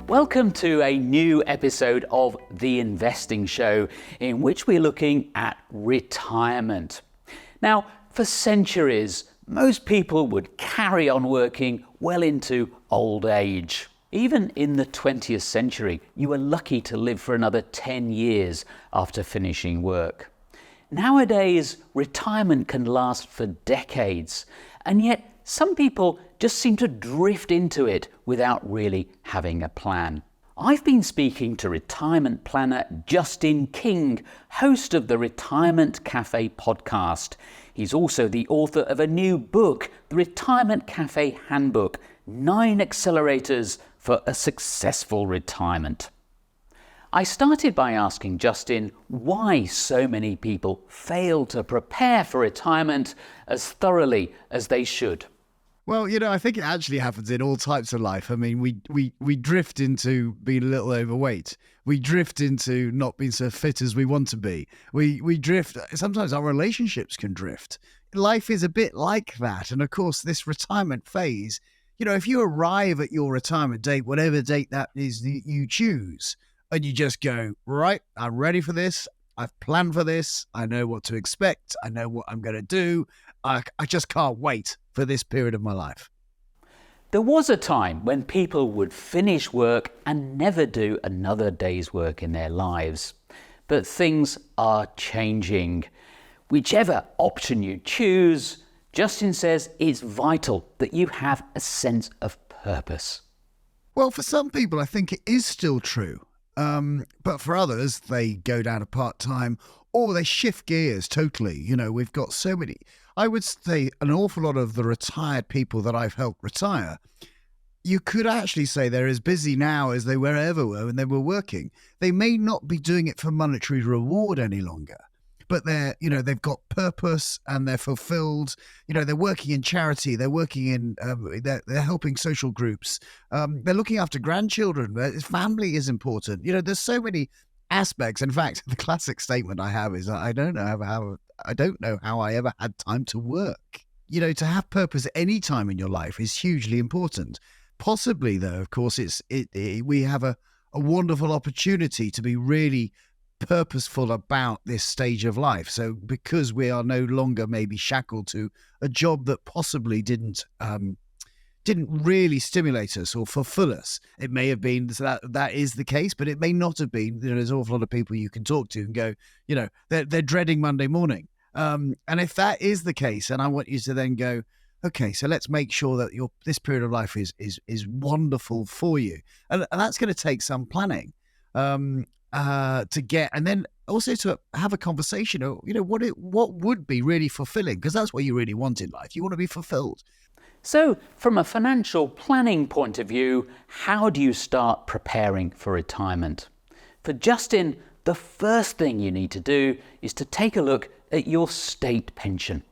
Welcome to a new episode of The Investing Show, in which we're looking at retirement. Now, for centuries, most people would carry on working well into old age. Even in the 20th century, you were lucky to live for another 10 years after finishing work. Nowadays, retirement can last for decades, and yet some people just seem to drift into it without really having a plan. I've been speaking to retirement planner Justin King, host of the Retirement Café podcast. He's also the author of a new book, the Retirement Café Handbook, 9 Accelerators for a Successful Retirement. I started by asking Justin why so many people fail to prepare for retirement as thoroughly as they should. Well, I think it actually happens in all types of life. I mean, we drift into being a little overweight. We drift into not being so fit as we want to be. We drift. Sometimes our relationships can drift. Life is a bit like that. And of course, this retirement phase, if you arrive at your retirement date, whatever date that is that you choose, and you just go, right, I'm ready for this. I've planned for this. I know what to expect. I know what I'm going to do. I just can't wait for this period of my life. There was a time when people would finish work and never do another day's work in their lives. But things are changing. Whichever option you choose, Justin says it's vital that you have a sense of purpose. Well, for some people, I think it is still true. But for others, they go down to part-time or they shift gears totally. We've got so many. I would say an awful lot of the retired people that I've helped retire, you could actually say they're as busy now as they were ever were when they were working. They may not be doing it for monetary reward any longer, but they've got purpose and they're fulfilled. They're working in charity. They're working in, they're helping social groups. They're looking after grandchildren. Family is important. There's so many aspects. In fact, the classic statement I have is, I don't know how I ever had time to work. To have purpose at any time in your life is hugely important. Possibly, though, of course, we have a wonderful opportunity to be really purposeful about this stage of life. So because we are no longer maybe shackled to a job that possibly didn't really stimulate us or fulfill us. It may have been that is the case, but it may not have been. There's an awful lot of people you can talk to and go, they're dreading Monday morning. And if that is the case, and I want you to then go, okay, so let's make sure that this period of life is wonderful for you. And that's going to take some planning to get, and then also to have a conversation, what would be really fulfilling, because that's what you really want in life. You want to be fulfilled. So, from a financial planning point of view, how do you start preparing for retirement? For Justin, the first thing you need to do is to take a look at your state pension.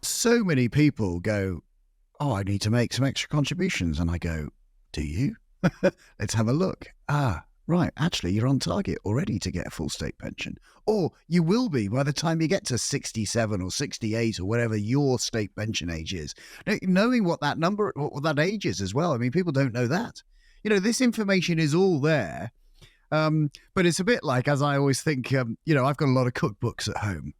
So many people go, I need to make some extra contributions. And I go, do you? Let's have a look. Right, actually, you're on target already to get a full state pension. Or you will be by the time you get to 67 or 68 or whatever your state pension age is. Now, knowing what that age is as well. I mean, people don't know that. This information is all there. But it's a bit like, as I always think, I've got a lot of cookbooks at home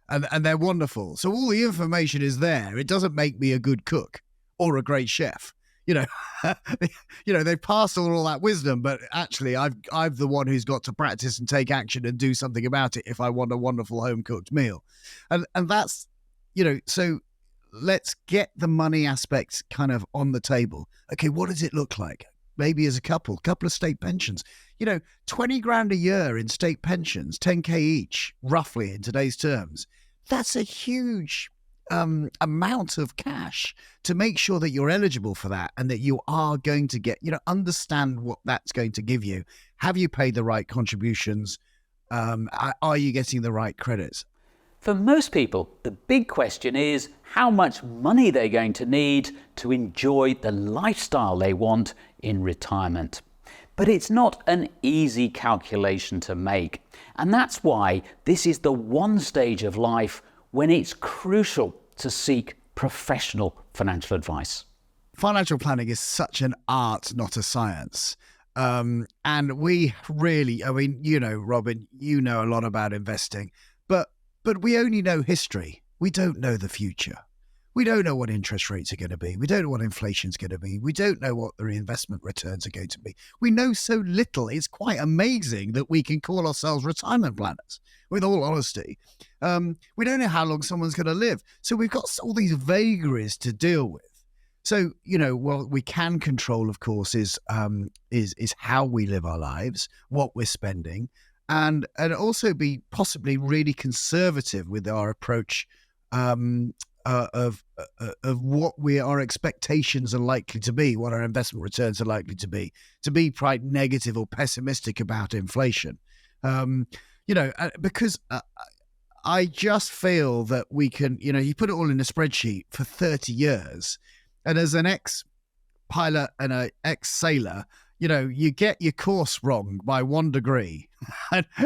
and they're wonderful. So all the information is there. It doesn't make me a good cook or a great chef. They passed on all that wisdom, but actually I'm the one who's got to practice and take action and do something about it if I want a wonderful home cooked meal. And that's, so let's get the money aspects kind of on the table. Okay, what does it look like? Maybe as a couple of state pensions, 20 grand a year in state pensions, 10K each, roughly in today's terms. That's a huge amount of cash to make sure that you're eligible for that and that you are going to get, understand what that's going to give you. Have you paid the right contributions? Are you getting the right credits? For most people, the big question is how much money they're going to need to enjoy the lifestyle they want in retirement. But it's not an easy calculation to make. And that's why this is the one stage of life when it's crucial to seek professional financial advice. Financial planning is such an art, not a science. And we really, I mean, Robin, you know a lot about investing, but we only know history. We don't know the future. We don't know what interest rates are going to be. We don't know what inflation's going to be. We don't know what the reinvestment returns are going to be. We know so little. It's quite amazing that we can call ourselves retirement planners, with all honesty. We don't know how long someone's going to live. So we've got all these vagaries to deal with. So, what we can control, of course, is how we live our lives, what we're spending, and also be possibly really conservative with our approach of what our expectations are likely to be, what our investment returns are likely to be quite negative or pessimistic about inflation. Because I just feel that we can, you put it all in a spreadsheet for 30 years. And as an ex-pilot and an ex-sailor, you get your course wrong by 1 degree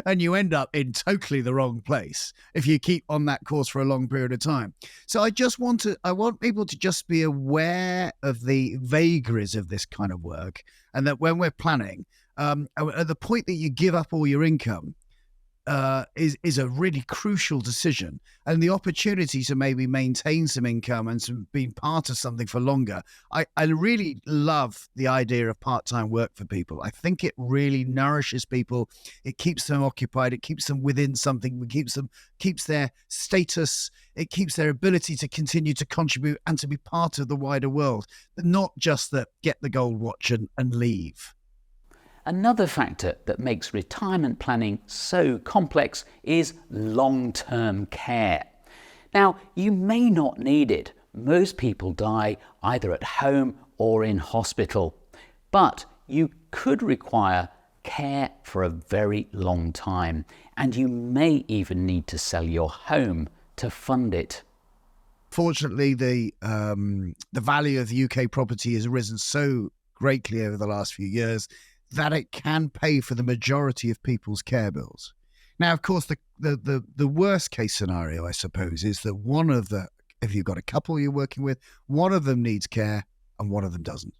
and you end up in totally the wrong place if you keep on that course for a long period of time. So I want people to just be aware of the vagaries of this kind of work, and that when we're planning, at the point that you give up all your income, is a really crucial decision, and the opportunity to maybe maintain some income and to be part of something for longer. I really love the idea of part-time work for people. I think it really nourishes people. It keeps them occupied. It keeps them within something. It keeps their status. It keeps their ability to continue to contribute and to be part of the wider world, but not just that get the gold watch and leave. Another factor that makes retirement planning so complex is long-term care. Now, you may not need it. Most people die either at home or in hospital. But you could require care for a very long time, and you may even need to sell your home to fund it. Fortunately, the value of UK property has risen so greatly over the last few years that it can pay for the majority of people's care bills. Now, of course, the worst case scenario, I suppose, is that if you've got a couple you're working with, one of them needs care and one of them doesn't.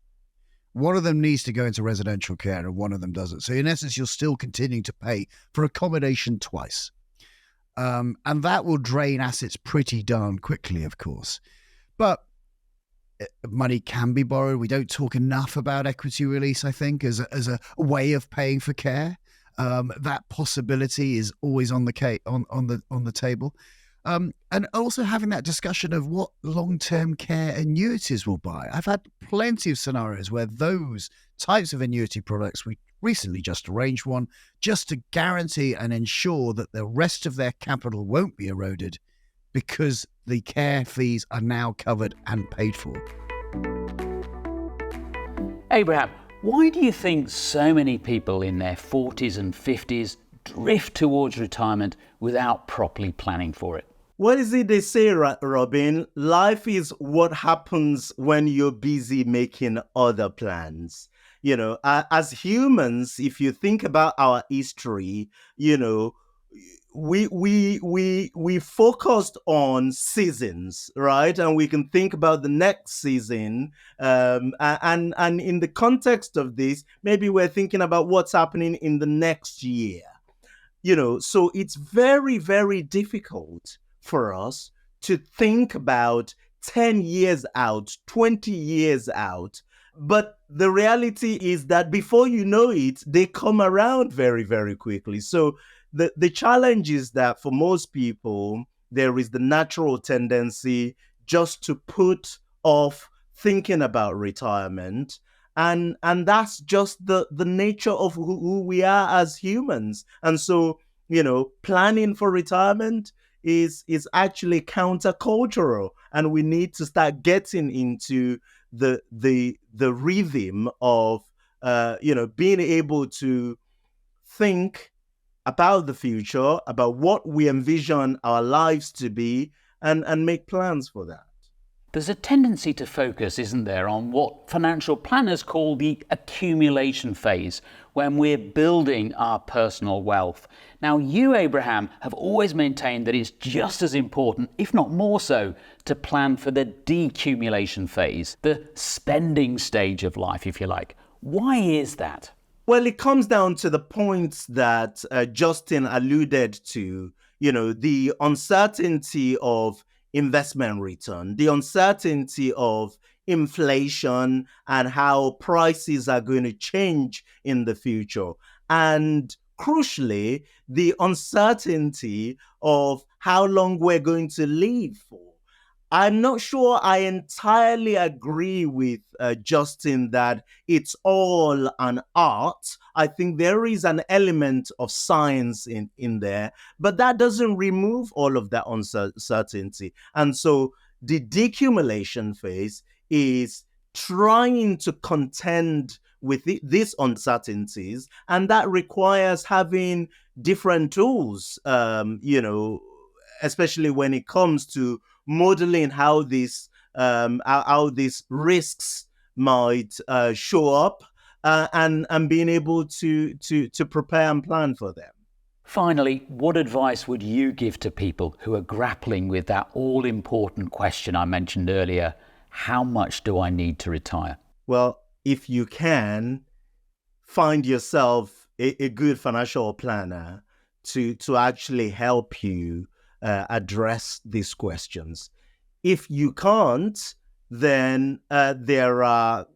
One of them needs to go into residential care and one of them doesn't. So in essence, you're still continuing to pay for accommodation twice. And that will drain assets pretty darn quickly, of course. But money can be borrowed. We don't talk enough about equity release, I think, as a way of paying for care. That possibility is always on the table. And also having that discussion of what long-term care annuities will buy. I've had plenty of scenarios where those types of annuity products, we recently just arranged one, just to guarantee and ensure that the rest of their capital won't be eroded, because the care fees are now covered and paid for. Abraham, why do you think so many people in their 40s and 50s drift towards retirement without properly planning for it? What is it they say, Robin? Life is what happens when you're busy making other plans. As humans, if you think about our history, we focused on seasons, right? And we can think about the next season. And in the context of this, maybe we're thinking about what's happening in the next year. So it's very, very difficult for us to think about 10 years out, 20 years out. But the reality is that before you know it, they come around very, very quickly. So the challenge is that for most people, there is the natural tendency just to put off thinking about retirement. And that's just the nature of who we are as humans. And so, planning for retirement is actually countercultural. And we need to start getting into the rhythm of, being able to think about the future, about what we envision our lives to be, and make plans for that. There's a tendency to focus, isn't there, on what financial planners call the accumulation phase, when we're building our personal wealth. Now, you, Abraham, have always maintained that it's just as important, if not more so, to plan for the decumulation phase, the spending stage of life, if you like. Why is that? Well, it comes down to the points that Justin alluded to, the uncertainty of investment return, the uncertainty of inflation and how prices are going to change in the future. And crucially, the uncertainty of how long we're going to live for. I'm not sure I entirely agree with Justin that it's all an art. I think there is an element of science in there, but that doesn't remove all of that uncertainty. And so the decumulation phase is trying to contend with these uncertainties, and that requires having different tools, especially when it comes to modeling how these risks might show up, and being able to prepare and plan for them. Finally, what advice would you give to people who are grappling with that all-important question I mentioned earlier? How much do I need to retire? Well, if you can, find yourself a good financial planner to actually help you address these questions. If you can't, then there are,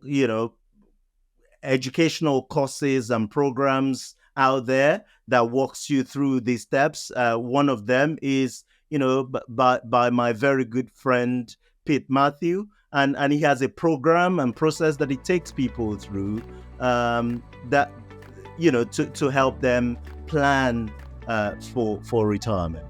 educational courses and programs out there that walks you through these steps. One of them is, by my very good friend, Pete Matthew, and he has a program and process that he takes people through that, to help them plan for retirement.